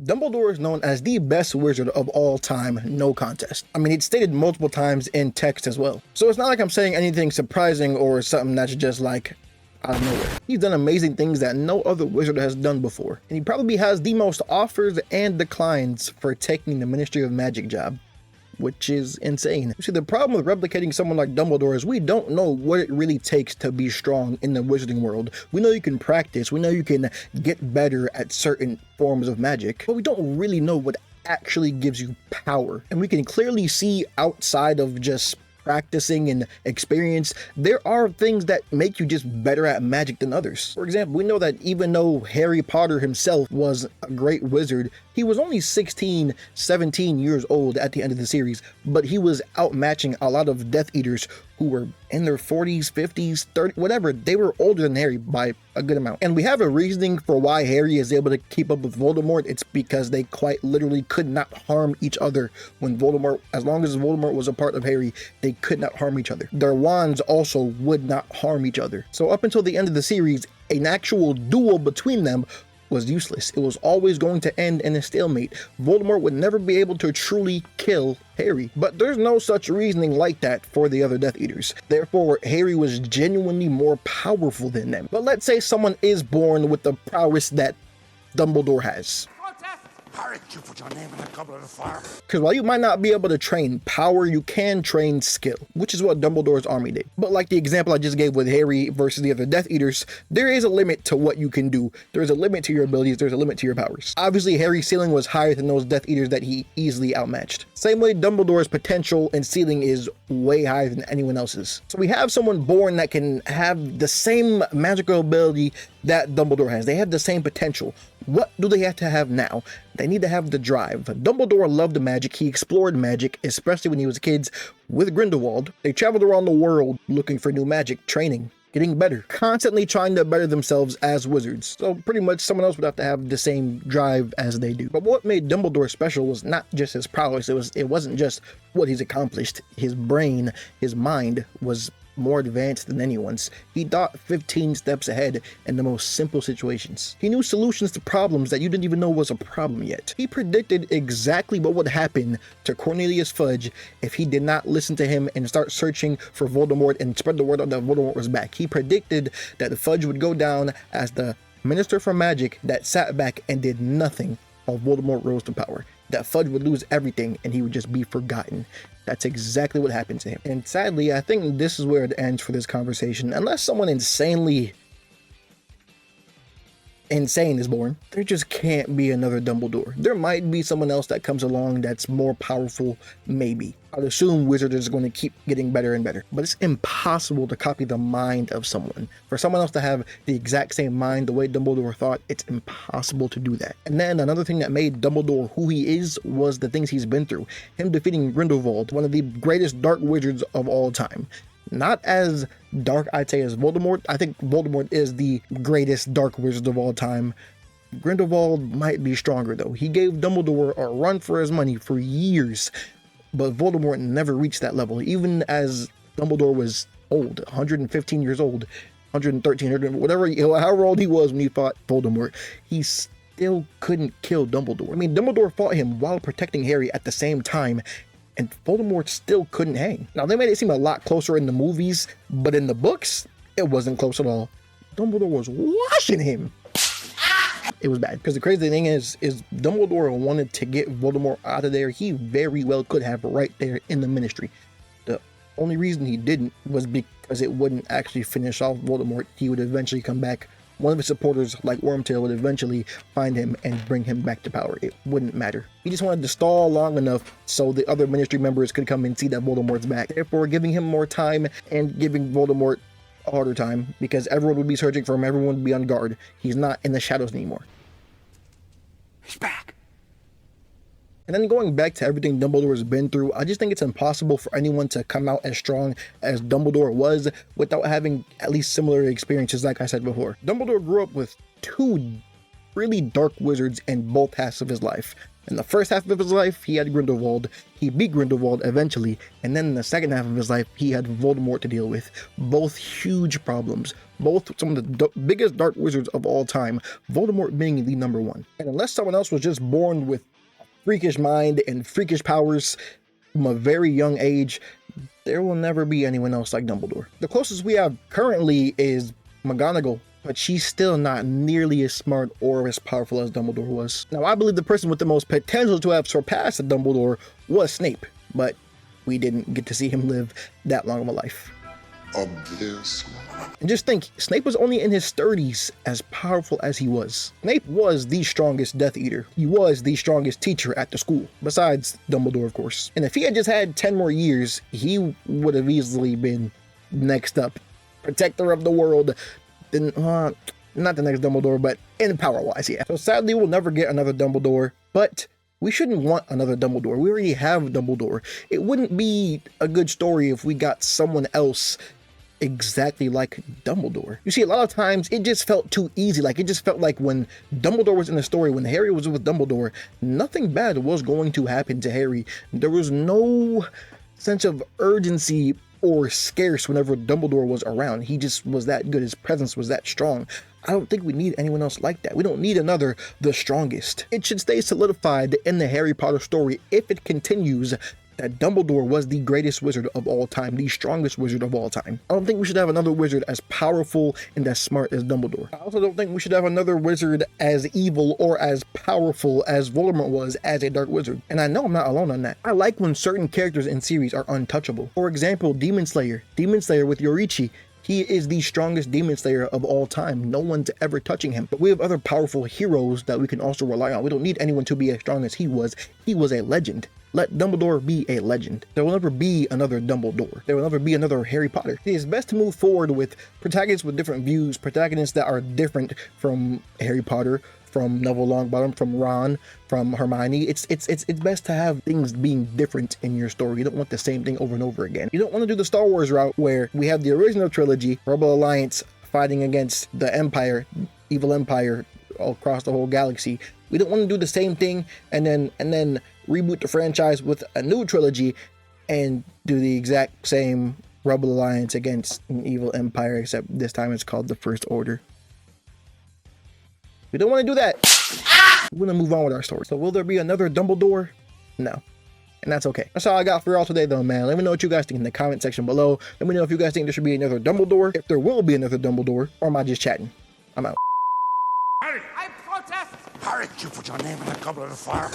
Dumbledore is known as the best wizard of all time, no contest. I mean, it's stated multiple times in text as well. So it's not like I'm saying anything surprising or something that's just like out of nowhere. He's done amazing things that no other wizard has done before. And he probably has the most offers and declines for taking the Ministry of Magic job, which is insane. See, the problem with replicating someone like Dumbledore is we don't know what it really takes to be strong in the wizarding world. We know you can practice, we know you can get better at certain forms of magic, but we don't really know what actually gives you power. And we can clearly see outside of just practicing and experience, there are things that make you just better at magic than others. For example, we know that even though Harry Potter himself was a great wizard, he was only 16, 17 years old at the end of the series, but he was outmatching a lot of Death Eaters who were in their 40s, 50s, 30s, whatever. They were older than Harry by a good amount. And we have a reasoning for why Harry is able to keep up with Voldemort. It's because they quite literally could not harm each other when Voldemort, as long as Voldemort was a part of Harry, they could not harm each other. Their wands also would not harm each other. So up until the end of the series, an actual duel between them was useless. It was always going to end in a stalemate. Voldemort would never be able to truly kill Harry. But there's no such reasoning like that for the other Death Eaters. Therefore, Harry was genuinely more powerful than them. But let's say someone is born with the prowess that Dumbledore has. Harry, you put your name in the goblet of fire. Because while you might not be able to train power, you can train skill, which is what Dumbledore's army did. But like the example I just gave with Harry versus the other Death Eaters, there is a limit to what you can do. There's a limit to your abilities, there's a limit to your powers. Obviously, Harry's ceiling was higher than those Death Eaters that he easily outmatched. Same way Dumbledore's potential and ceiling is way higher than anyone else's. So we have someone born that can have the same magical ability that Dumbledore has. They have the same potential. What do they have to have now? They need to have the drive. Dumbledore loved magic. He explored magic, especially when he was kids with Grindelwald. They traveled around the world looking for new magic, training, getting better, constantly trying to better themselves as wizards. So pretty much someone else would have to have the same drive as they do. But what made Dumbledore special was not just his prowess. It wasn't just what he's accomplished. His brain, his mind was more advanced than anyone's. He thought 15 steps ahead in the most simple situations. He knew solutions to problems that you didn't even know was a problem yet. He predicted exactly what would happen to Cornelius Fudge if he did not listen to him and start searching for Voldemort and spread the word out that Voldemort was back. He predicted that the Fudge would go down as the Minister for Magic that sat back and did nothing while Voldemort rose to power. That Fudge would lose everything and he would just be forgotten. That's exactly what happened to him. And sadly, I think this is where it ends for this conversation. Unless someone insanely insane is born, there just can't be another Dumbledore. There might be someone else that comes along that's more powerful, maybe. I'd assume wizards is going to keep getting better and better, but it's impossible to copy the mind of someone. For someone else to have the exact same mind the way Dumbledore thought, it's impossible to do that. And then another thing that made Dumbledore who he is was the things he's been through. Him defeating Grindelwald, one of the greatest dark wizards of all time. Not as dark, I'd say, as Voldemort. I think Voldemort is the greatest dark wizard of all time. Grindelwald might be stronger though. He gave Dumbledore a run for his money for years, but Voldemort never reached that level. Even as Dumbledore was old, 115 years old, 113, whatever, however old he was when he fought Voldemort, he still couldn't kill Dumbledore. I mean, Dumbledore fought him while protecting Harry at the same time, and Voldemort still couldn't hang. Now, they made it seem a lot closer in the movies, but in the books, it wasn't close at all. Dumbledore was washing him. It was bad. Because the crazy thing is Dumbledore wanted to get Voldemort out of there. He very well could have right there in the Ministry. The only reason he didn't was because it wouldn't actually finish off Voldemort. He would eventually come back. One of his supporters, like Wormtail, would eventually find him and bring him back to power. It wouldn't matter. He just wanted to stall long enough so the other Ministry members could come and see that Voldemort's back. Therefore, giving him more time and giving Voldemort a harder time, because everyone would be searching for him, everyone would be on guard. He's not in the shadows anymore. He's back. And then going back to everything Dumbledore's been through, I just think it's impossible for anyone to come out as strong as Dumbledore was without having at least similar experiences, like I said before. Dumbledore grew up with two really dark wizards in both halves of his life. In the first half of his life, he had Grindelwald. He beat Grindelwald eventually, and then in the second half of his life, he had Voldemort to deal with. Both huge problems. Both some of the biggest dark wizards of all time. Voldemort being the number one. And unless someone else was just born with a freakish mind and freakish powers from a very young age, there will never be anyone else like Dumbledore. The closest we have currently is McGonagall, but she's still not nearly as smart or as powerful as Dumbledore was. Now, I believe the person with the most potential to have surpassed Dumbledore was Snape, but we didn't get to see him live that long of a life. Obvious. And just think, Snape was only in his 30s as powerful as he was. Snape was the strongest Death Eater. He was the strongest teacher at the school, besides Dumbledore, of course. And if he had just had 10 more years, he would have easily been next up. Protector of the world. Then, not the next Dumbledore, but in power-wise, yeah. So sadly, we'll never get another Dumbledore, but we shouldn't want another Dumbledore. We already have Dumbledore. It wouldn't be a good story if we got someone else exactly like Dumbledore. You see, a lot of times it just felt too easy. Like, it just felt like when Dumbledore was in the story, when Harry was with Dumbledore, nothing bad was going to happen to Harry. There was no sense of urgency or scarce whenever Dumbledore was around. He just was that good. His presence was that strong. I don't think we need anyone else like that. We don't need another the strongest. It should stay solidified in the Harry Potter story if it continues that Dumbledore was the greatest wizard of all time, the strongest wizard of all time. I don't think we should have another wizard as powerful and as smart as Dumbledore. I also don't think we should have another wizard as evil or as powerful as Voldemort was as a dark wizard. And I know I'm not alone on that. I like when certain characters in series are untouchable. For example, Demon Slayer. Demon Slayer with Yoriichi. He is the strongest demon slayer of all time. No one's ever touching him. But we have other powerful heroes that we can also rely on. We don't need anyone to be as strong as he was. He was a legend. Let Dumbledore be a legend. There will never be another Dumbledore. There will never be another Harry Potter. It is best to move forward with protagonists with different views, protagonists that are different from Harry Potter, from Neville Longbottom, from Ron, from Hermione. It's best to have things being different in your story. You don't want the same thing over and over again. You don't want to do the Star Wars route where we have the original trilogy, Rebel Alliance fighting against the Empire, evil Empire all across the whole galaxy. We don't want to do the same thing and then reboot the franchise with a new trilogy and do the exact same Rebel Alliance against an evil Empire, except this time it's called the First Order. We don't want to do that. We want to move on with our story. So will there be another Dumbledore? No. And that's okay. That's all I got for y'all today though, man. Let me know what you guys think in the comment section below. Let me know if you guys think there should be another Dumbledore, if there will be another Dumbledore, or am I just chatting? I'm out. Harry! I protest! Harry, you put your name in the goblet of fire.